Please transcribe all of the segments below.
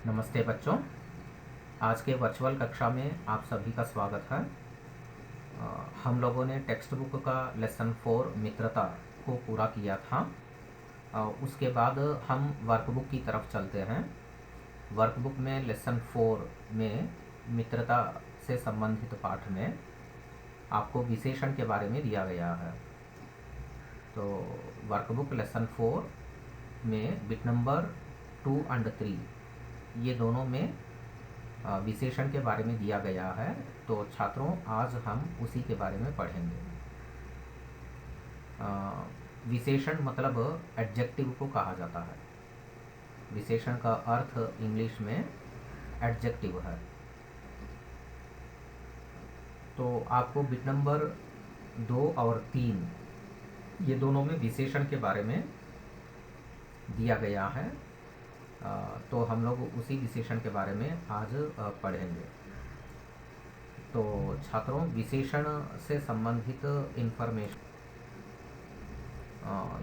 नमस्ते बच्चों। आज के वर्चुअल कक्षा में आप सभी का स्वागत है। हम लोगों ने टेक्स्ट बुक का लेसन 4 मित्रता को पूरा किया था। उसके बाद हम वर्कबुक की तरफ चलते हैं। वर्कबुक में लेसन 4 में मित्रता से संबंधित पाठ में आपको विशेषण के बारे में दिया गया है। तो वर्कबुक लेसन 4 में बिट नंबर 2 और 3 ये दोनों में विशेषण के बारे में दिया गया है। तो छात्रों, आज हम उसी के बारे में पढ़ेंगे। विशेषण मतलब एडजेक्टिव को कहा जाता है। विशेषण का अर्थ इंग्लिश में एडजेक्टिव है। तो आपको बिट नंबर 2 और 3 ये दोनों में विशेषण के बारे में दिया गया है। तो हम लोग उसी विशेषण के बारे में आज पढ़ेंगे। तो छात्रों, विशेषण से संबंधित इन्फॉर्मेशन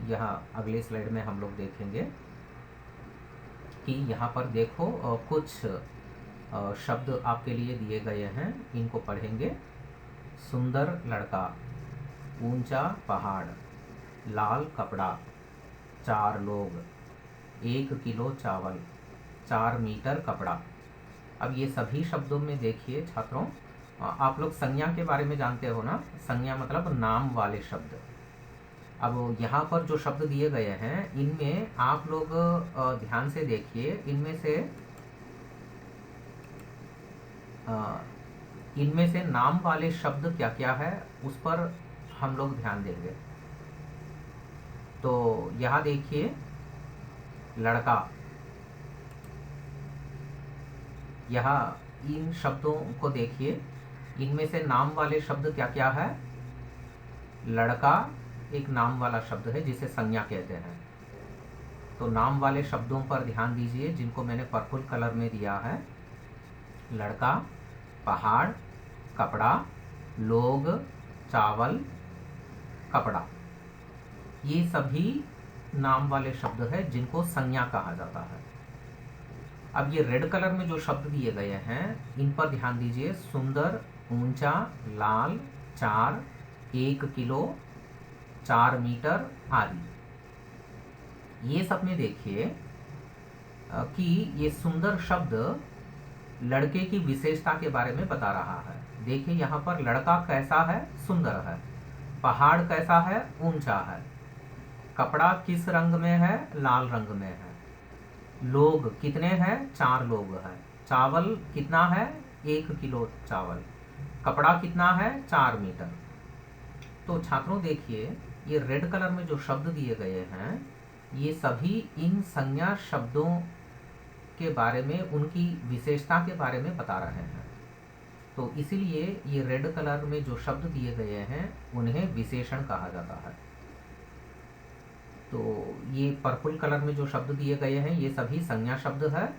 यहाँ अगले स्लाइड में हम लोग देखेंगे कि यहाँ पर देखो कुछ शब्द आपके लिए दिए गए हैं, इनको पढ़ेंगे। सुंदर लड़का, ऊंचा पहाड़, लाल कपड़ा, 4 लोग, 1 किलो चावल, 4 मीटर कपड़ा। अब ये सभी शब्दों में देखिए छात्रों, आप लोग संज्ञा के बारे में जानते हो ना। संज्ञा मतलब नाम वाले शब्द। अब यहाँ पर जो शब्द दिए गए हैं इनमें आप लोग ध्यान से देखिए। इनमें से नाम वाले शब्द क्या क्या है उस पर हम लोग ध्यान देंगे। तो यहाँ देखिए, लड़का, यहाँ इन शब्दों को देखिए। इनमें से नाम वाले शब्द क्या क्या है। लड़का एक नाम वाला शब्द है जिसे संज्ञा कहते हैं। तो नाम वाले शब्दों पर ध्यान दीजिए जिनको मैंने पर्पल कलर में दिया है। लड़का, पहाड़, कपड़ा, लोग, चावल, कपड़ा, ये सभी नाम वाले शब्द है जिनको संज्ञा कहा जाता है। अब ये रेड कलर में जो शब्द दिए गए हैं इन पर ध्यान दीजिए। सुंदर, ऊंचा, लाल, 4, 1 किलो, 4 मीटर आदि। ये सब में देखिए कि ये सुंदर शब्द लड़के की विशेषता के बारे में बता रहा है। देखिए यहाँ पर लड़का कैसा है, सुंदर है। पहाड़ कैसा है, ऊंचा है। कपड़ा किस रंग में है, लाल रंग में है। लोग कितने हैं, 4 लोग हैं। चावल कितना है, 1 किलो चावल। कपड़ा कितना है, 4 मीटर। तो छात्रों देखिए, ये रेड कलर में जो शब्द दिए गए हैं ये सभी इन संज्ञा शब्दों के बारे में, उनकी विशेषता के बारे में बता रहे हैं। तो इसीलिए ये रेड कलर में जो शब्द दिए गए हैं उन्हें विशेषण कहा जाता है। तो ये पर्पल कलर में जो शब्द दिए गए हैं ये सभी संज्ञा शब्द है,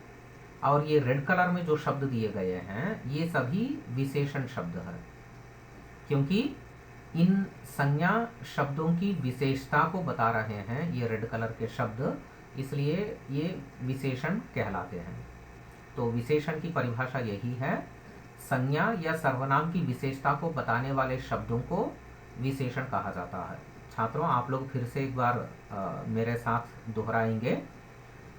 और ये रेड कलर में जो शब्द दिए गए हैं ये सभी विशेषण शब्द है। क्योंकि इन संज्ञा शब्दों की विशेषता को बता रहे हैं ये रेड कलर के शब्द, इसलिए ये विशेषण कहलाते हैं। तो विशेषण की परिभाषा यही है, संज्ञा या सर्वनाम की विशेषता को बताने वाले शब्दों को विशेषण कहा जाता है। छात्रों, आप लोग फिर से एक बार मेरे साथ दोहराएंगे।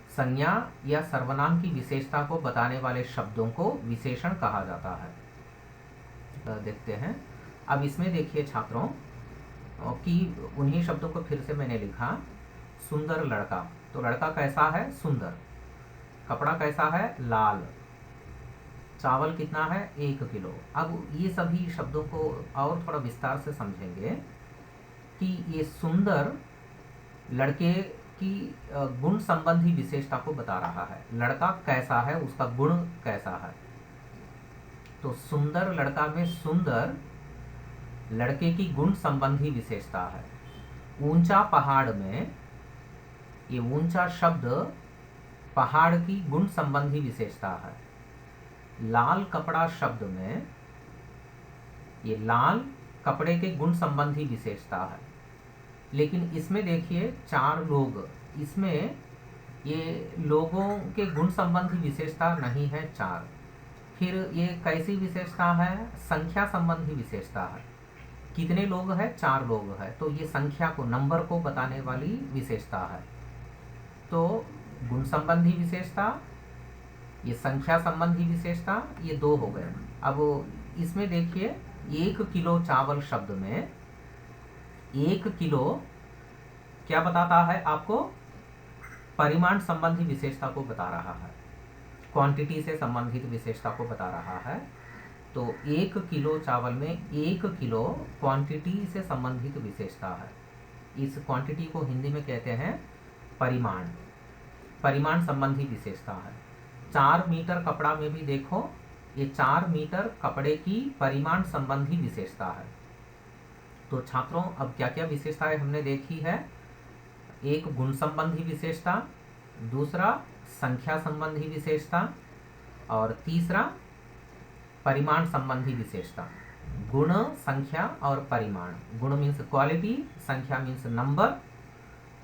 संज्ञा या सर्वनाम की विशेषता को बताने वाले शब्दों को विशेषण कहा जाता है। देखते हैं। अब इसमें देखिए छात्रों कि उन्हीं शब्दों को फिर से मैंने लिखा। सुंदर लड़का, तो लड़का कैसा है, सुंदर। कपड़ा कैसा है, लाल। चावल कितना है, 1 किलो। अब ये सभी शब्दों को और थोड़ा विस्तार से समझेंगे कि ये सुंदर लड़के की गुण संबंधी विशेषता को बता रहा है। लड़का कैसा है, उसका गुण कैसा है। तो सुंदर लड़का में सुंदर लड़के की गुण संबंधी विशेषता है। ऊंचा पहाड़ में ये ऊंचा शब्द पहाड़ की गुण संबंधी विशेषता है। लाल कपड़ा शब्द में ये लाल कपड़े के गुण संबंधी विशेषता है। लेकिन इसमें देखिए 4 लोग, इसमें ये लोगों के गुण संबंधी विशेषता नहीं है 4। फिर ये कैसी विशेषता है? संख्या संबंधी विशेषता है। कितने लोग हैं? 4 लोग हैं, तो ये संख्या को, नंबर को बताने वाली विशेषता है। तो गुण संबंधी विशेषता, ये संख्या संबंधी विशेषता, ये 2 हो गए। अब इसमें देखिए 1 किलो चावल शब्द में 1 किलो क्या बताता है आपको? परिमाण संबंधी विशेषता को बता रहा है, क्वांटिटी से संबंधित विशेषता को बता रहा है। तो 1 किलो चावल में 1 किलो क्वांटिटी से संबंधित विशेषता है। इस क्वांटिटी को हिंदी में कहते हैं परिमाण, परिमाण संबंधी विशेषता है। 4 मीटर कपड़ा में भी देखो, ये 4 मीटर कपड़े की परिमाण संबंधी विशेषता है। तो छात्रों, अब क्या क्या विशेषताएं हमने देखी है? एक गुण संबंधी विशेषता, दूसरा संख्या संबंधी विशेषता, और तीसरा परिमाण संबंधी विशेषता। गुण, संख्या और परिमाण। गुण मीन्स क्वालिटी, संख्या मीन्स नंबर,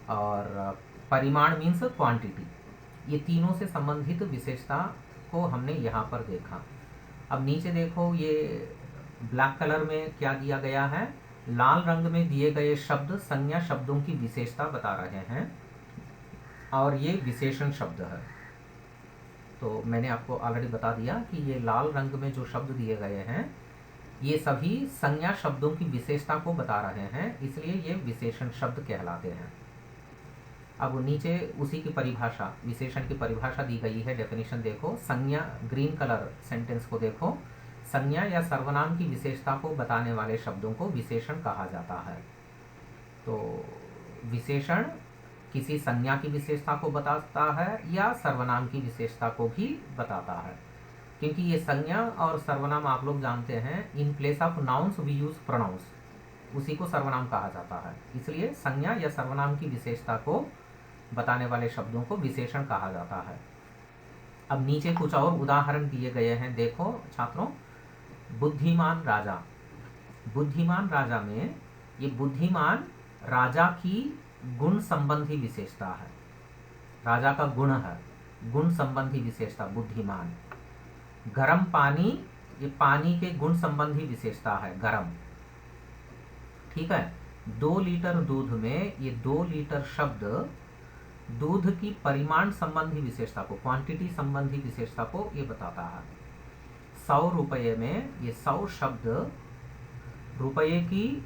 और परिमाण मीन्स क्वांटिटी। ये तीनों से संबंधित विशेषता को हमने यहाँ पर देखा। अब नीचे देखो, ये ब्लैक कलर में क्या दिया गया है? लाल रंग में दिए गए शब्द संज्ञा शब्दों की विशेषता बता रहे हैं, और ये विशेषण शब्द है। तो मैंने आपको ऑलरेडी बता दिया कि ये लाल रंग में जो शब्द दिए गए हैं ये सभी संज्ञा शब्दों की विशेषता को बता रहे हैं, इसलिए ये विशेषण शब्द कहलाते हैं। अब नीचे उसी की परिभाषा, विशेषण की परिभाषा दी गई है, डेफिनेशन देखो। संज्ञा, ग्रीन कलर सेंटेंस को देखो। संज्ञा या सर्वनाम की विशेषता को बताने वाले शब्दों को विशेषण कहा जाता है। तो विशेषण किसी संज्ञा की विशेषता को बताता है या सर्वनाम की विशेषता को भी बताता है, क्योंकि ये संज्ञा और सर्वनाम आप लोग जानते हैं, in place of nouns we use pronouns, उसी को सर्वनाम कहा जाता है। इसलिए संज्ञा या सर्वनाम की विशेषता को बताने वाले शब्दों को विशेषण कहा जाता है। अब नीचे कुछ और उदाहरण दिए गए हैं, देखो छात्रों। बुद्धिमान राजा, बुद्धिमान राजा में ये बुद्धिमान राजा की गुण संबंधी विशेषता है, राजा का गुण है, गुण संबंधी विशेषता बुद्धिमान। गरम पानी, ये पानी के गुण संबंधी विशेषता है, गरम। ठीक है। 2 लीटर दूध में ये 2 लीटर शब्द दूध की परिमाण संबंधी विशेषता को, क्वांटिटी संबंधी विशेषता को ये बताता है। 100 रुपये में ये 100 शब्द रुपये की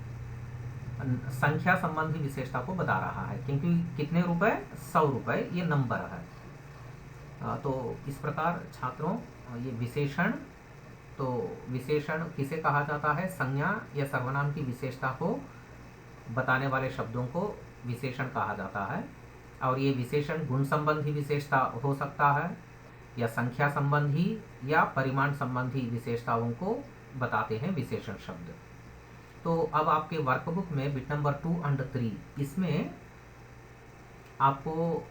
संख्या संबंधी विशेषता को बता रहा है, क्योंकि कितने रुपए? 100 रुपये, ये नंबर है। तो इस प्रकार छात्रों, ये विशेषण, तो विशेषण किसे कहा जाता है? संज्ञा या सर्वनाम की विशेषता को बताने वाले शब्दों को विशेषण कहा जाता है। और ये विशेषण गुण संबंधी विशेषता हो सकता है, या संख्या संबंधी या परिमाण संबंधी विशेषताओं को बताते हैं विशेषण शब्द। तो अब आपके वर्कबुक में बिट नंबर 2 और 3, इसमें आपको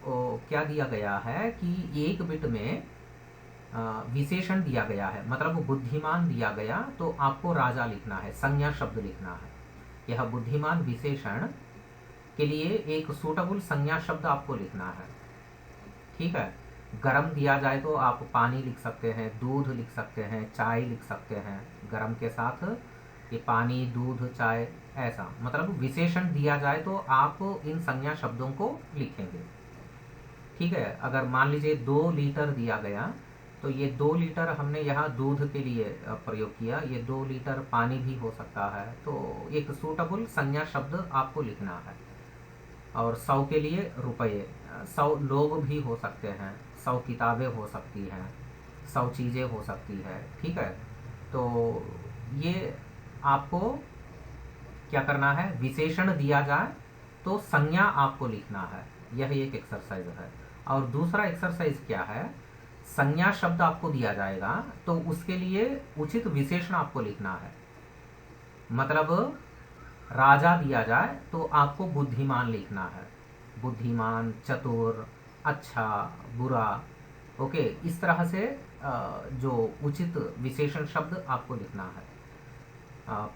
क्या दिया गया है कि एक बिट में विशेषण दिया गया है, मतलब बुद्धिमान दिया गया, तो आपको राजा लिखना है, संज्ञा शब्द लिखना है। यह बुद्धिमान विशेषण के लिए एक सूटेबल संज्ञा शब्द आपको लिखना है। ठीक है। गरम दिया जाए तो आप पानी लिख सकते हैं, दूध लिख सकते हैं, चाय लिख सकते हैं। गरम के साथ ये पानी, दूध, चाय, ऐसा, मतलब विशेषण दिया जाए तो आप इन संज्ञा शब्दों को लिखेंगे। ठीक है। अगर मान लीजिए 2 लीटर दिया गया, तो ये 2 लीटर हमने यहाँ दूध के लिए प्रयोग किया, ये 2 लीटर पानी भी हो सकता है। तो एक सूटेबल संज्ञा शब्द आपको लिखना है। और 100 के लिए रुपये, 100 लोग भी हो सकते हैं, 100 किताबें हो सकती हैं, 100 चीज़ें हो सकती है। ठीक है। तो ये आपको क्या करना है? विशेषण दिया जाए तो संज्ञा आपको लिखना है, यह एक एक्सरसाइज है। और दूसरा एक्सरसाइज क्या है? संज्ञा शब्द आपको दिया जाएगा तो उसके लिए उचित विशेषण आपको लिखना है। मतलब राजा दिया जाए तो आपको बुद्धिमान लिखना है, बुद्धिमान, चतुर, अच्छा, बुरा। ओके, इस तरह से जो उचित विशेषण शब्द आपको लिखना है।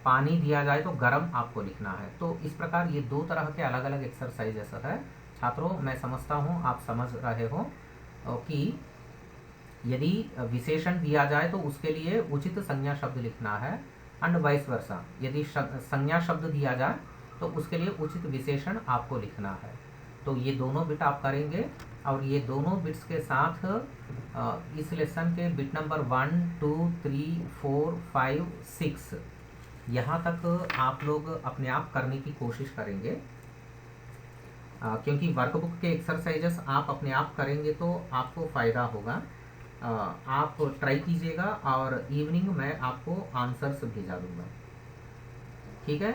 पानी दिया जाए तो गर्म आपको लिखना है। तो इस प्रकार ये 2 तरह के अलग अलग एक्सरसाइजेस है, छात्रों, मैं समझता हूँ आप समझ रहे हो कि यदि विशेषण दिया जाए तो उसके लिए उचित संज्ञा शब्द लिखना है, एंड वाइस वर्सा यदि संज्ञा शब्द दिया जाए तो उसके लिए उचित विशेषण आपको लिखना है। तो ये दोनों बिट आप करेंगे, और ये दोनों बिट्स के साथ इस लेसन के बिट नंबर 1, 2, 3, 4, 5, 6 यहाँ तक आप लोग अपने आप करने की कोशिश करेंगे, क्योंकि वर्कबुक के एक्सरसाइजेस आप अपने आप करेंगे तो आपको फ़ायदा होगा। आप ट्राई कीजिएगा और इवनिंग में आपको आंसर्स भेजा दूंगा। ठीक है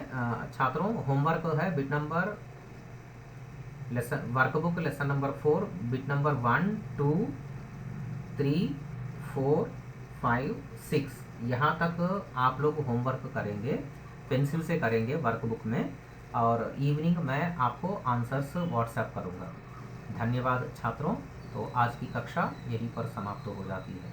छात्रों, होमवर्क है bit number lesson workbook lesson number 4 bit number 1, 2, 3, 4, 5, 6 यहाँ तक आप लोग होमवर्क करेंगे, पेंसिल से करेंगे वर्कबुक में, और इवनिंग में आपको आंसर्स व्हाट्सएप करूँगा। धन्यवाद छात्रों। तो आज की कक्षा यहीं पर समाप्त हो जाती है।